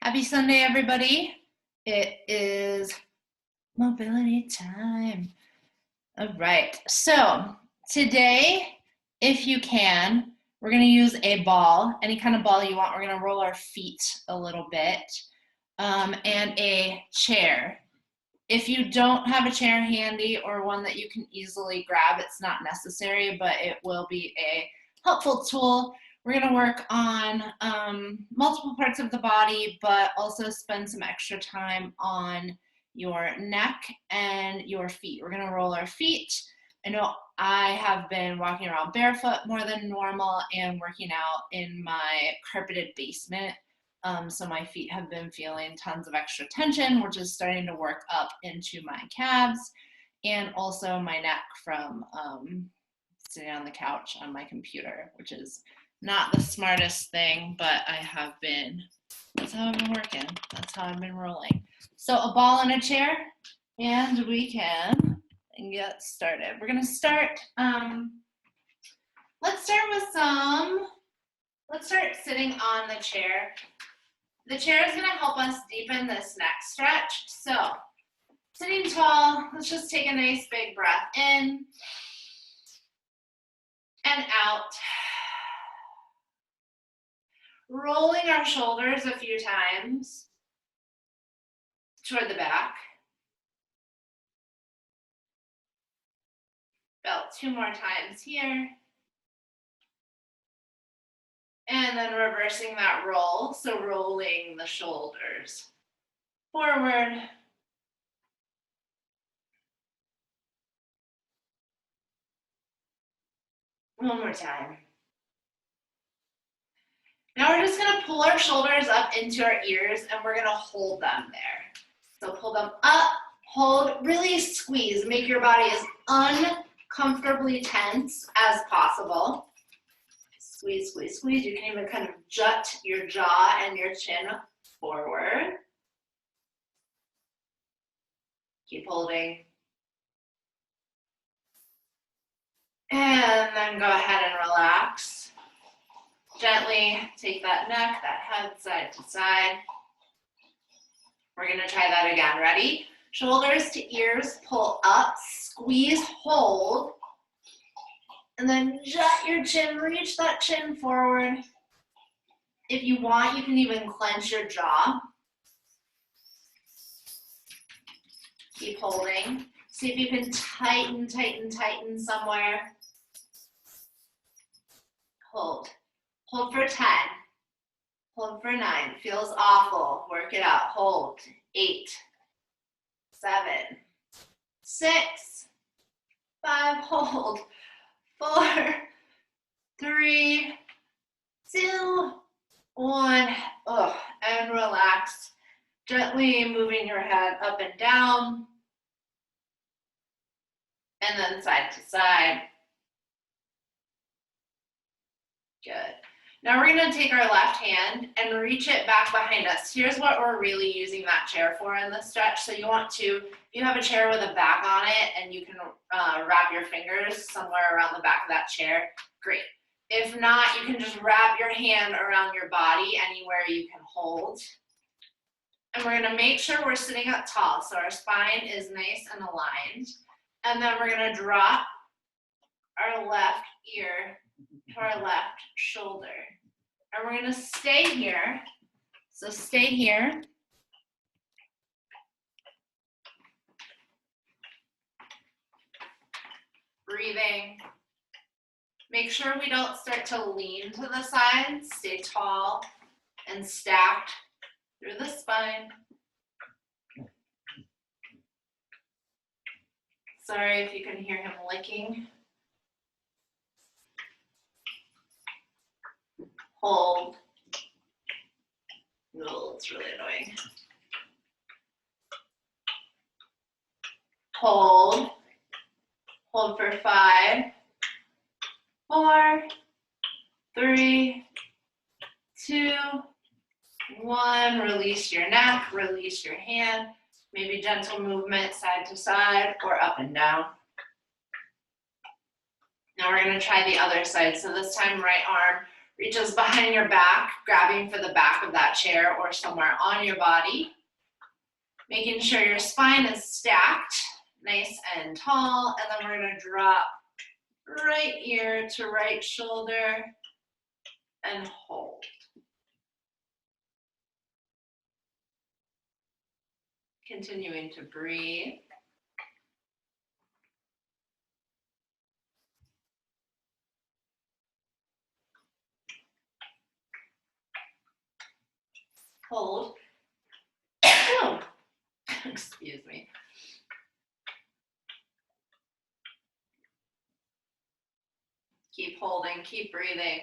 Happy Sunday, everybody. It is mobility time. All right, so today, if you can, we're gonna use a ball, any kind of ball you want. We're gonna roll our feet a little bit, and a chair. If you don't have a chair handy or one that you can easily grab, it's not necessary, but it will be a helpful tool. We're going to work on multiple parts of the body, but also spend some extra time on your neck and your feet. We're going to roll our feet. I know I have been walking around barefoot more than normal and working out in my carpeted basement. So my feet have been feeling tons of extra tension, which is starting to work up into my calves and also my neck from sitting on the couch on my computer, which is not the smartest thing, but that's how I've been working. That's how I've been rolling. So a ball and a chair, and we can get started. We're gonna start, let's start sitting on the chair. The chair is going to help us deepen this neck stretch. So, sitting tall, let's just take a nice big breath in and out. Rolling our shoulders a few times toward the back. About 2 more times here. And then reversing that roll, so rolling the shoulders forward. One more time. Now we're just gonna pull our shoulders up into our ears and we're gonna hold them there. So pull them up, hold, really squeeze. Make your body as uncomfortably tense as possible. Squeeze, squeeze, squeeze. You can even kind of jut your jaw and your chin forward. Keep holding. And then go ahead and relax. Gently take that neck, that head side to side. We're gonna try that again. Ready? Shoulders to ears, pull up, squeeze, hold. And then jut your chin, reach that chin forward. If you want, you can even clench your jaw. Keep holding. See if you can tighten, tighten, tighten somewhere. Hold. Hold for 10. Hold for 9. Feels awful. Work it out. Hold. 8, 7, 6, 5. Hold. 4, 3, 2, 1. And relax. Gently moving your head up and down. And then side to side. Good. Now we're going to take our left hand and reach it back behind us. Here's what we're really using that chair for in this stretch. So you want to, if you have a chair with a back on it and you can wrap your fingers somewhere around the back of that chair, great. If not, you can just wrap your hand around your body anywhere you can hold. And we're going to make sure we're sitting up tall so our spine is nice and aligned. And then we're going to drop our left ear to our left shoulder. And we're going to stay here. So stay here. Breathing. Make sure we don't start to lean to the sides. Stay tall and stacked through the spine. Sorry if you can hear him licking. Hold. Oh, it's really annoying. Hold. Hold for 5, 4, 3, 2, 1. Release your neck, release your hand. Maybe gentle movement side to side or up and down. Now we're going to try the other side. So this time right arm reaches behind your back, grabbing for the back of that chair or somewhere on your body. Making sure your spine is stacked, nice and tall, and then we're gonna drop right ear to right shoulder and hold. Continuing to breathe. Hold. Excuse me. Keep holding, keep breathing.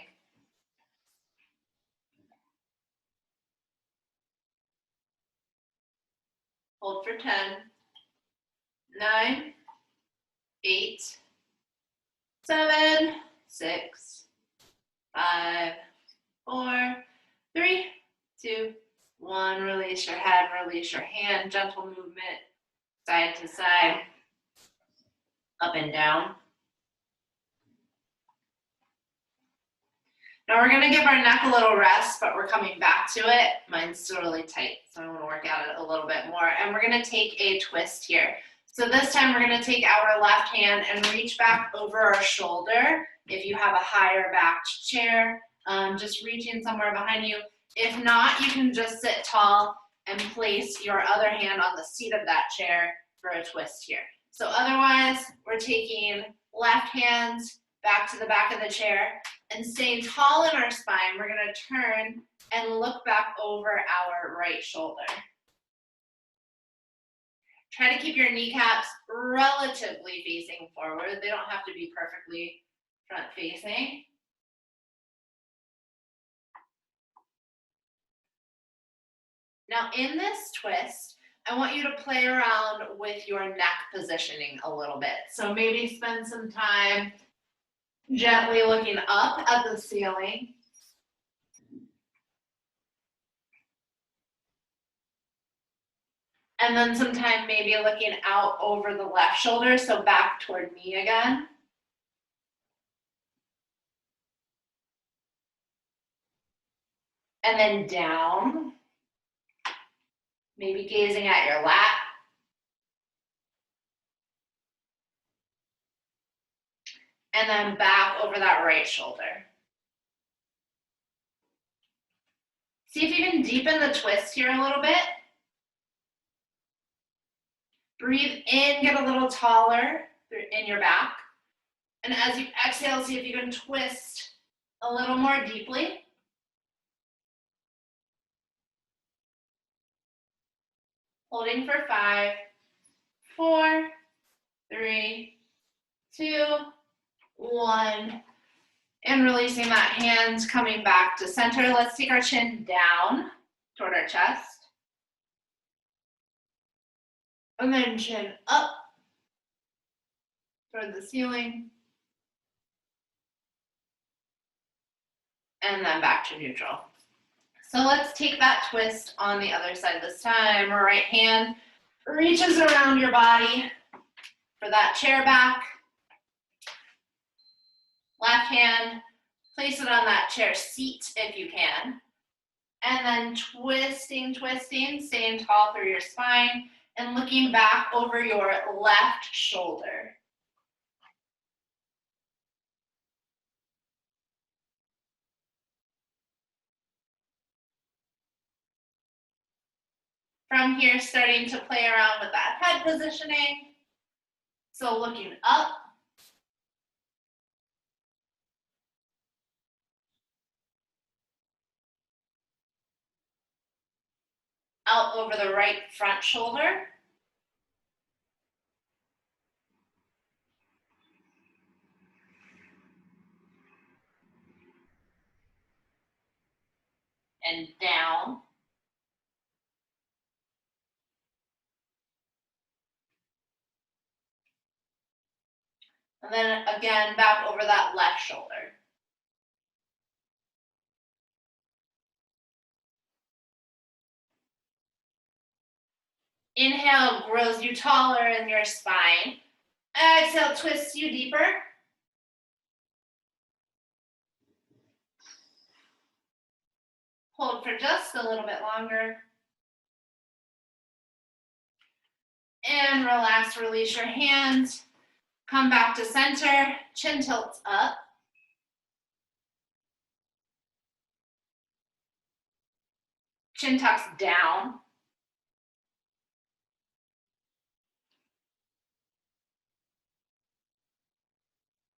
Hold for 10, 9, 8, 7, 6, 5, 4, 3, 2, 1. Release your head, release your hand. Gentle movement, side to side, up and down. Now we're gonna give our neck a little rest, but we're coming back to it. Mine's still really tight, so I wanna work at it a little bit more. And we're gonna take a twist here. So this time we're gonna take our left hand and reach back over our shoulder. If you have a higher backed chair, just reaching somewhere behind you. If not, you can just sit tall and place your other hand on the seat of that chair for a twist here. So otherwise, we're taking left hands back to the back of the chair and staying tall in our spine. We're gonna turn and look back over our right shoulder. Try to keep your kneecaps relatively facing forward. They don't have to be perfectly front facing. Now in this twist, I want you to play around with your neck positioning a little bit. So maybe spend some time gently looking up at the ceiling. And then some time maybe looking out over the left shoulder, so back toward me again. And then down. Maybe gazing at your lap. And then back over that right shoulder. See if you can deepen the twist here a little bit. Breathe in, get a little taller in your back. And as you exhale, see if you can twist a little more deeply. Holding for 5, 4, 3, 2, 1. And releasing that hand, coming back to center. Let's take our chin down toward our chest. And then chin up toward the ceiling. And then back to neutral. So let's take that twist on the other side this time. Our right hand reaches around your body for that chair back. Left hand, place it on that chair seat if you can. And then twisting, staying tall through your spine and looking back over your left shoulder. From here, starting to play around with that head positioning. So looking up. Out over the right front shoulder. And down. And then again, back over that left shoulder. Inhale grows you taller in your spine. Exhale twists you deeper. Hold for just a little bit longer. And relax, release your hands. Come back to center, chin tilts up. Chin tucks down.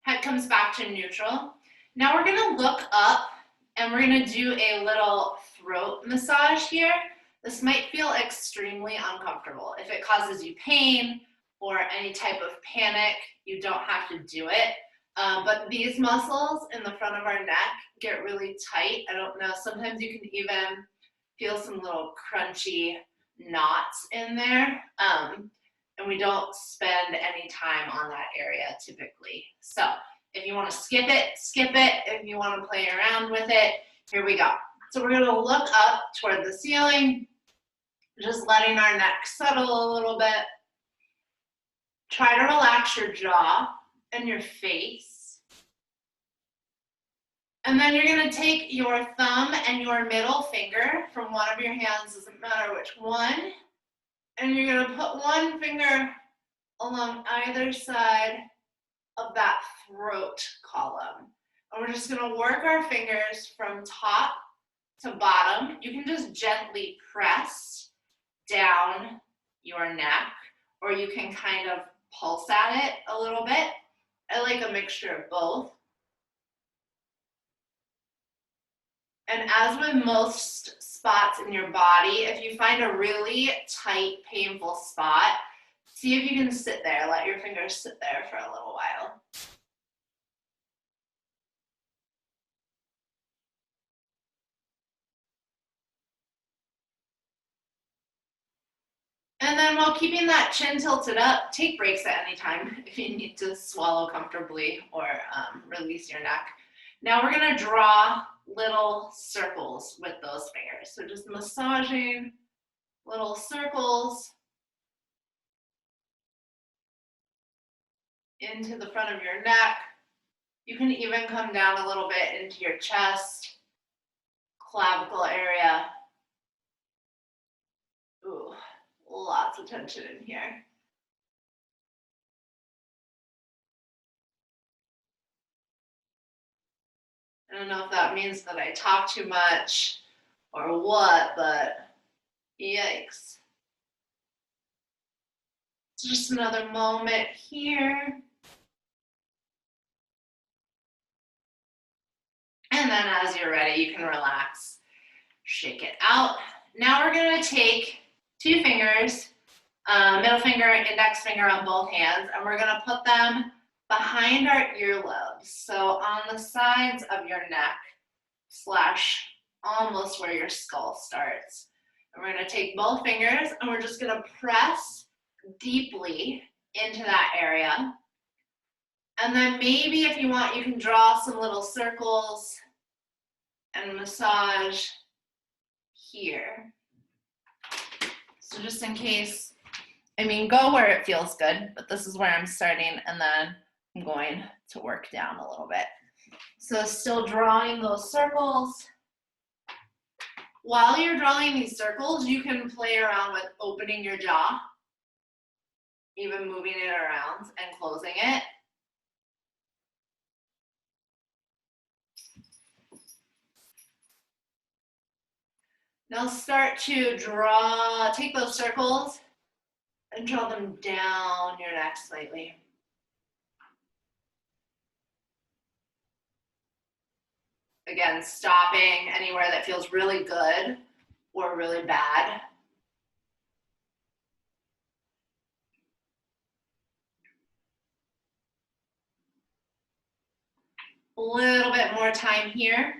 Head comes back to neutral. Now we're gonna look up and we're gonna do a little throat massage here. This might feel extremely uncomfortable. If it causes you pain or any type of panic, you don't have to do it. But these muscles in the front of our neck get really tight. I don't know, sometimes you can even feel some little crunchy knots in there. And we don't spend any time on that area typically. So if you want to skip it, skip it. If you want to play around with it, here we go. So we're going to look up toward the ceiling, just letting our neck settle a little bit. Try to relax your jaw and your face. And then you're going to take your thumb and your middle finger from one of your hands, doesn't matter which one, and you're going to put one finger along either side of that throat column. And we're just going to work our fingers from top to bottom. You can just gently press down your neck, or you can kind of pulse at it a little bit. I like a mixture of both. And as with most spots in your body, if you find a really tight, painful spot, see if you can sit there. Let your fingers sit there for a little while. And then while keeping that chin tilted up, take breaks at any time if you need to swallow comfortably or release your neck. Now we're going to draw little circles with those fingers. So just massaging little circles into the front of your neck. You can even come down a little bit into your chest, clavicle area. Ooh, lots of tension in here. I don't know if that means that I talk too much or what, but yikes. So just another moment here. And then as you're ready, you can relax, shake it out. Now we're gonna take two fingers, middle finger, index finger on both hands, and we're gonna put them behind our earlobes. So on the sides of your neck, slash almost where your skull starts. And we're gonna take both fingers and we're just gonna press deeply into that area. And then maybe if you want, you can draw some little circles and massage here. So just in case, I mean, go where it feels good, but this is where I'm starting, and then I'm going to work down a little bit. So still drawing those circles. While you're drawing these circles, you can play around with opening your jaw, even moving it around and closing it. Now start to take those circles and draw them down your neck slightly. Again, stopping anywhere that feels really good or really bad. A little bit more time here.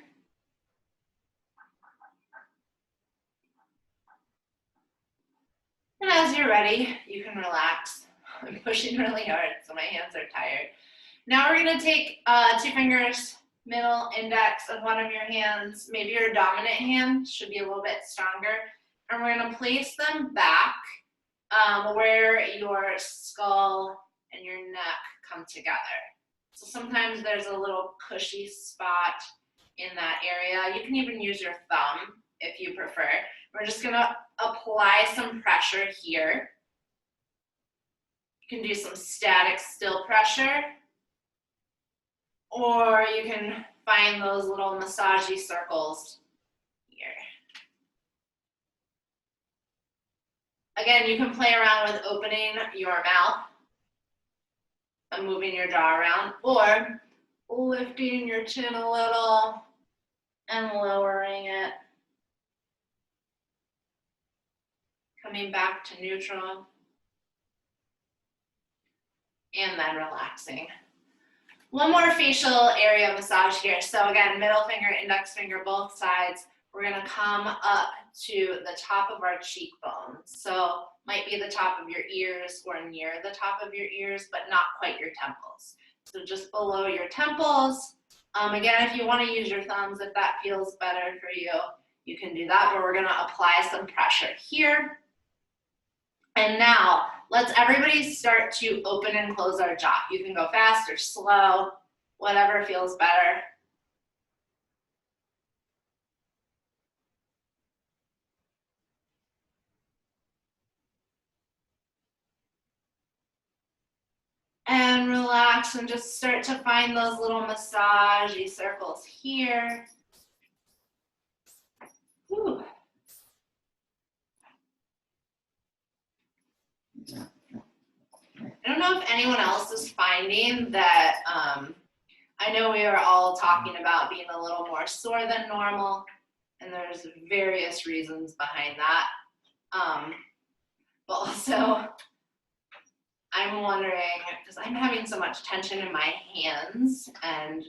And as you're ready, you can relax. I'm pushing really hard, so my hands are tired. Now we're gonna take two fingers, middle, index of one of your hands, maybe your dominant hand should be a little bit stronger, and we're gonna place them back where your skull and your neck come together. So sometimes there's a little cushy spot in that area. You can even use your thumb you prefer. We're just gonna apply some pressure here. You can do some static still pressure, or you can find those little massagey circles here. Again, you can play around with opening your mouth and moving your jaw around, or lifting your chin a little and lowering it. Coming back to neutral. And then relaxing. One more facial area massage here. So again, middle finger, index finger, both sides. We're gonna come up to the top of our cheekbones. So might be the top of your ears or near the top of your ears, but not quite your temples. So just below your temples. Again, if you wanna use your thumbs, if that feels better for you, you can do that, but we're gonna apply some pressure here. And now, let's everybody start to open and close our jaw. You can go fast or slow, whatever feels better. And relax and just start to find those little massagey circles here. Whew. I don't know if anyone else is finding that, I know we are all talking about being a little more sore than normal, and there's various reasons behind that. But also, I'm wondering, because I'm having so much tension in my hands and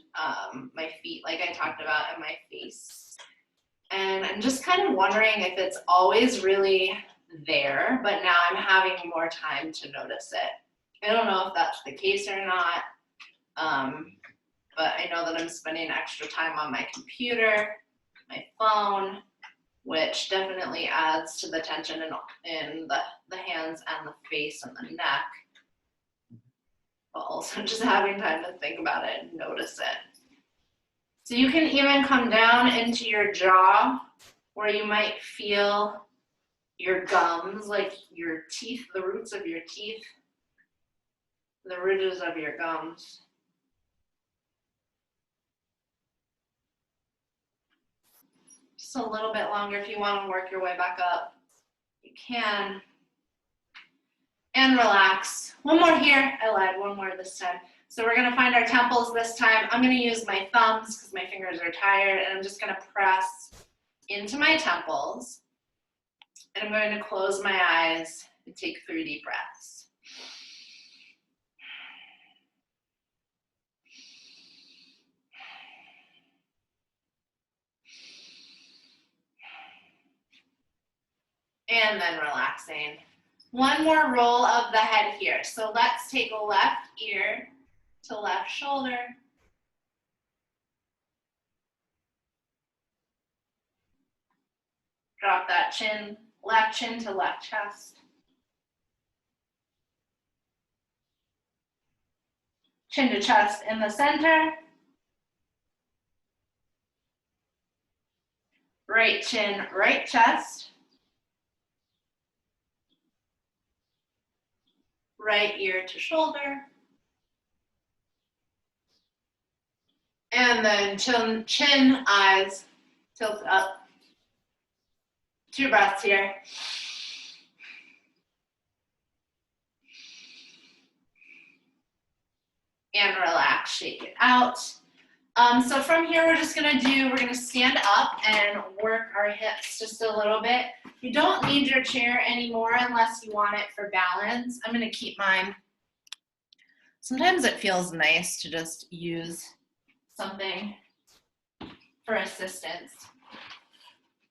my feet, like I talked about, and my face. And I'm just kind of wondering if it's always really there, but now I'm having more time to notice it. I don't know if that's the case or not, but I know that I'm spending extra time on my computer, my phone, which definitely adds to the tension in the hands and the face and the neck, but also just having time to think about it and notice it. So you can even come down into your jaw where you might feel your gums, like your teeth, the roots of your teeth, the ridges of your gums. Just a little bit longer if you want to work your way back up. You can. And relax. One more here. I lied, one more this time. So we're gonna find our temples this time. I'm gonna use my thumbs because my fingers are tired, and I'm just gonna press into my temples. And I'm going to close my eyes and take 3 deep breaths. And then relaxing. One more roll of the head here. So let's take left ear to left shoulder. Drop that chin, left chin to left chest. Chin to chest in the center. Right chin, right chest. Right ear to shoulder. And then chin, eyes, tilt up. 2 breaths here. And relax, shake it out. So from here, we're gonna stand up and work our hips just a little bit. You don't need your chair anymore unless you want it for balance. I'm gonna keep mine. Sometimes it feels nice to just use something for assistance.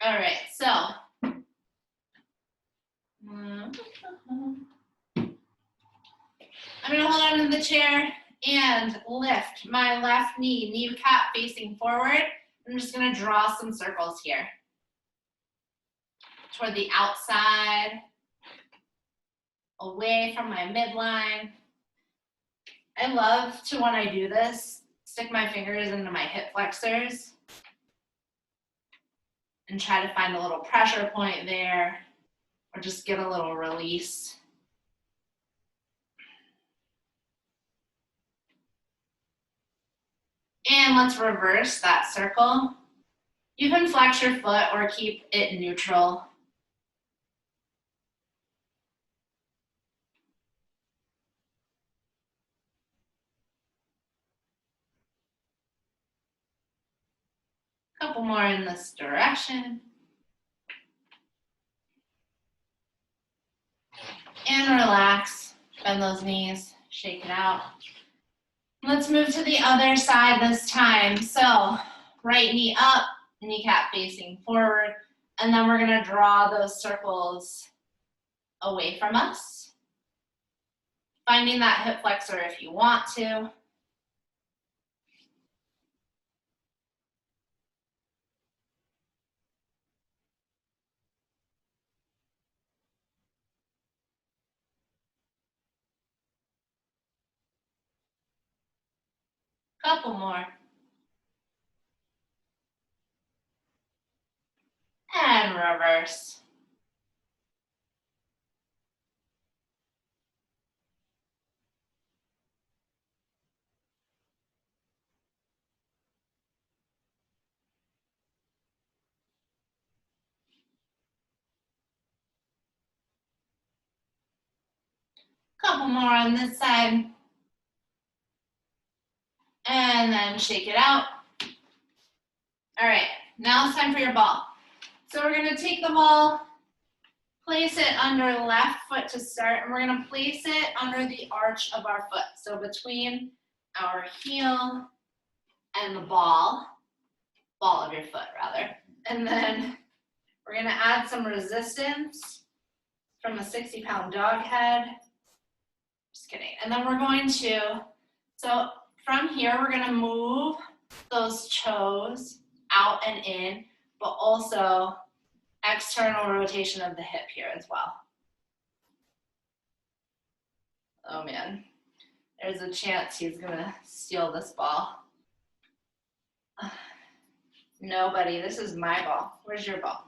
All right, so. I'm gonna hold on to the chair and lift my left knee, kneecap facing forward. I'm just gonna draw some circles here. Toward the outside, away from my midline. I love to, when I do this, stick my fingers into my hip flexors and try to find a little pressure point there, or just get a little release. And let's reverse that circle. You can flex your foot or keep it neutral. Couple more in this direction. And relax, bend those knees, shake it out. Let's move to the other side this time. So right knee up, kneecap facing forward, and then we're gonna draw those circles away from us. Finding that hip flexor if you want to. Couple more. And reverse. Couple more on this side. And then shake it out. All right, now it's time for your ball. So we're gonna take the ball, place it under left foot to start, and we're gonna place it under the arch of our foot. So between our heel and the ball of your foot rather. And then we're gonna add some resistance from a 60-pound dog head. Just kidding. And then we're going to, so from here, we're gonna move those toes out and in, but also external rotation of the hip here as well. Oh man, there's a chance he's gonna steal this ball. No, buddy, this is my ball. Where's your ball?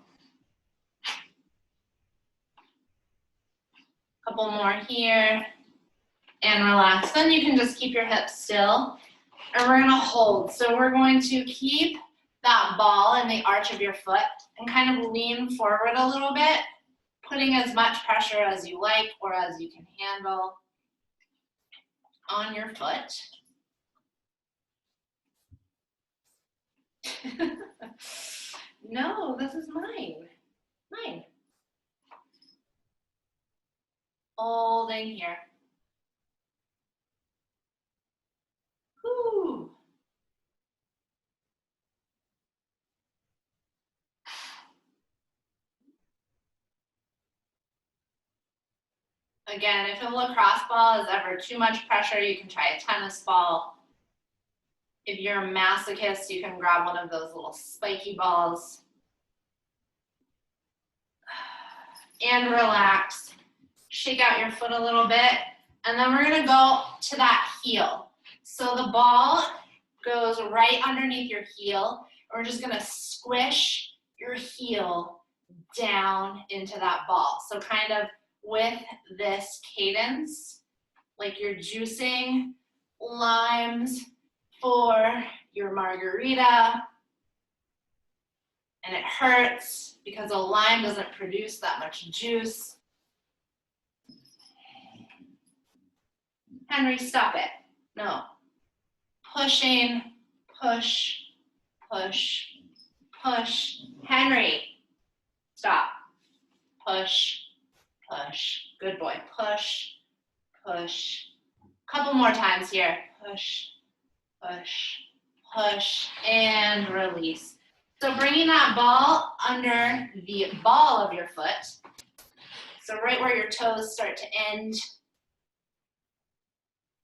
Couple more here, and relax. Then you can just keep your hips still, and we're gonna hold. So we're going to keep that ball in the arch of your foot and kind of lean forward a little bit, putting as much pressure as you like or as you can handle on your foot. No, this is mine. Mine. Holding here. Whew. Again, if a lacrosse ball is ever too much pressure, you can try a tennis ball. If you're a masochist, you can grab one of those little spiky balls. And relax. Shake out your foot a little bit. And then we're gonna go to that heel. So the ball goes right underneath your heel. And we're just gonna squish your heel down into that ball. So kind of with this cadence, like you're juicing limes for your margarita, and it hurts because a lime doesn't produce that much juice. Henry, stop it. No. Pushing, push, push, push. Henry, stop. Push, push. Good boy. Push, push. Couple more times here. Push, push, push, and release. So bringing that ball under the ball of your foot. So right where your toes start to end.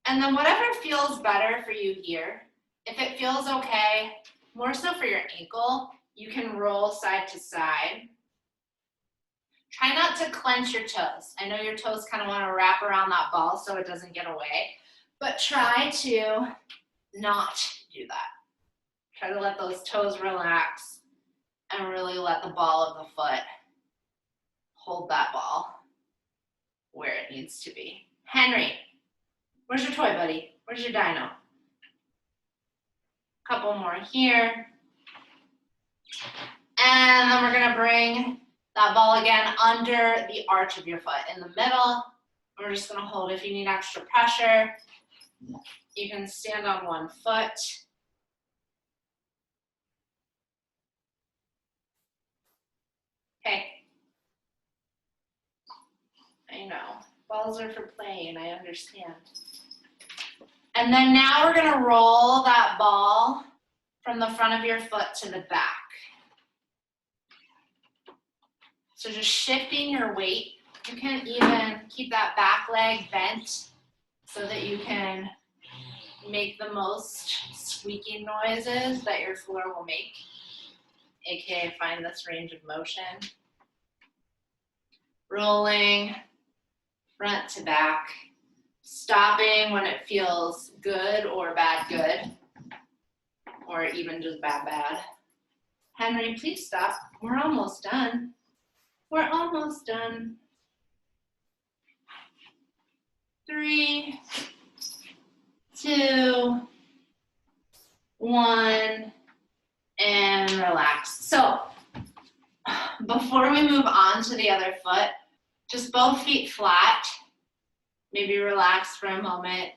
And then whatever feels better for you here, if it feels okay, more so for your ankle, you can roll side to side. Try not to clench your toes. I know your toes kind of want to wrap around that ball so it doesn't get away, but try to not do that. Try to let those toes relax and really let the ball of the foot hold that ball where it needs to be. Henry, where's your toy, buddy? Where's your dino? Couple more here. And then we're gonna bring that ball again under the arch of your foot in the middle. We're just gonna hold. If you need extra pressure, you can stand on one foot. Okay. I know, balls are for playing, I understand. And then now we're gonna roll that ball from the front of your foot to the back. So just shifting your weight. You can even keep that back leg bent so that you can make the most squeaking noises that your floor will make, aka find this range of motion. Rolling front to back, stopping when it feels good or bad good, or even just bad bad. Henry, please stop. We're almost done. We're almost done. 3, 2, 1, and relax. So before we move on to the other foot, just both feet flat, maybe relax for a moment,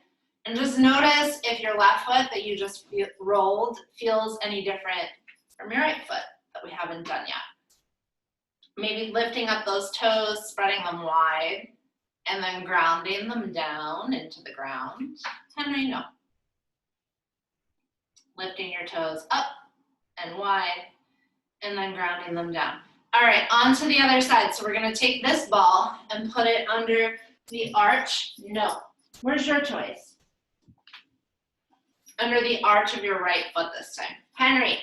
and just notice if your left foot that you just rolled feels any different from your right foot that we haven't done yet. Maybe lifting up those toes, spreading them wide, and then grounding them down into the ground. Henry, no. Lifting your toes up and wide, and then grounding them down. All right, on to the other side. So we're gonna take this ball and put it under the arch. No. Where's your toys? Under the arch of your right foot this time. Henry.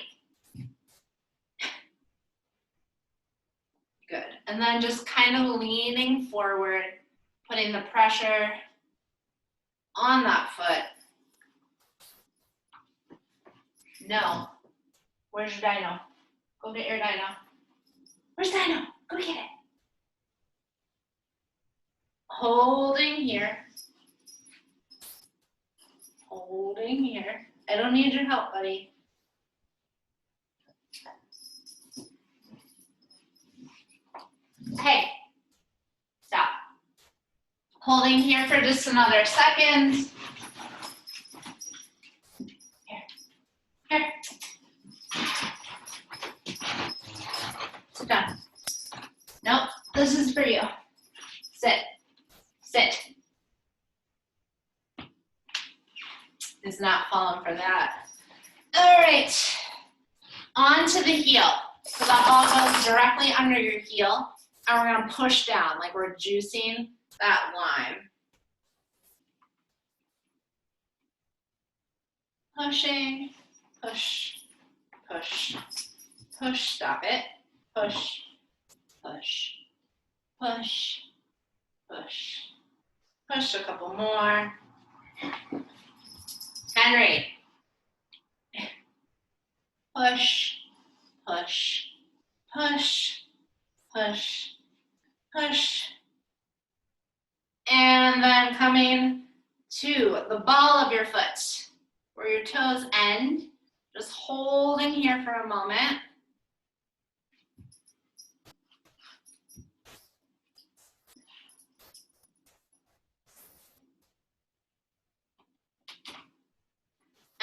Good. And then just kind of leaning forward, putting the pressure on that foot. No. Where's your dino? Go get your dino. Where's dino? Go get it. Holding here. Holding here. I don't need your help, buddy. Okay. Stop. Holding here for just another second. Here. Sit down. Nope, this is for you. Sit. Sit. Is not falling for that. All right. On to the heel. So that ball goes directly under your heel, and we're gonna push down like we're juicing that lime. Pushing, push, push, push, stop it. Push, push, push, push. Push a couple more. Henry. Push, push, push, push, push. And then coming to the ball of your foot, where your toes end, just holding here for a moment.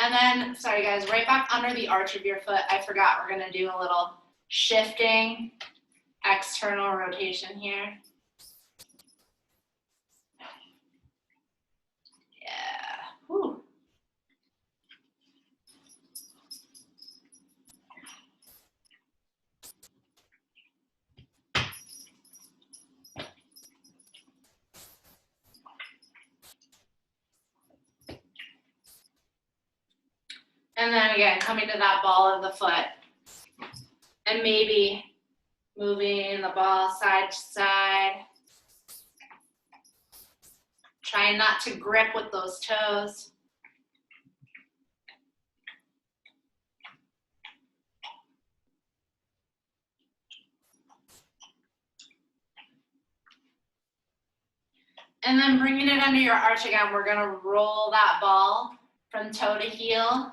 And then, sorry guys, right back under the arch of your foot. I forgot, we're gonna do a little shifting external rotation here. Yeah, whew. And then again, coming to that ball of the foot and maybe moving the ball side to side. Trying not to grip with those toes. And then bringing it under your arch again, we're gonna roll that ball from toe to heel,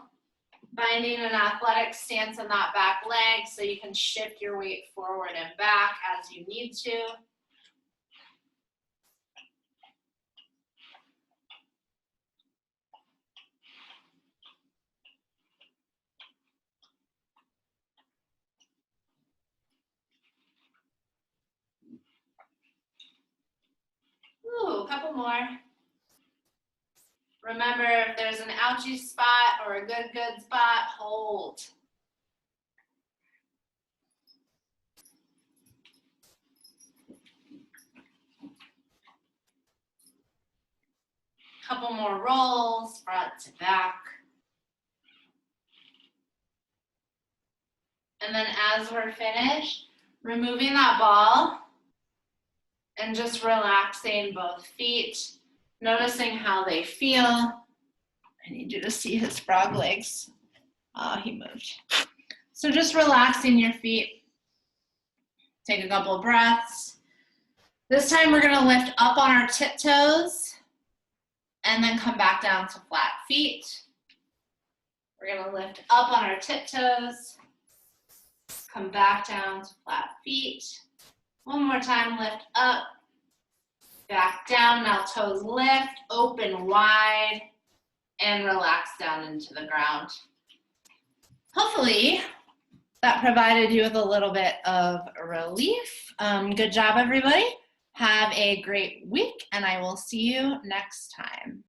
finding an athletic stance in that back leg so you can shift your weight forward and back as you need to. Ooh, a couple more. Remember, if there's an ouchie spot or a good spot, hold. Couple more rolls, front to back. And then as we're finished, removing that ball and just relaxing both feet, noticing how they feel. I need you to see his frog legs. Oh, he moved. So just relaxing your feet. Take a couple of breaths. This time we're gonna lift up on our tiptoes and then come back down to flat feet. We're gonna lift up on our tiptoes, come back down to flat feet. One more time, lift up, back down. Now toes lift, open wide, and relax down into the ground. Hopefully that provided you with a little bit of relief. Good job, everybody. Have a great week, and I will see you next time.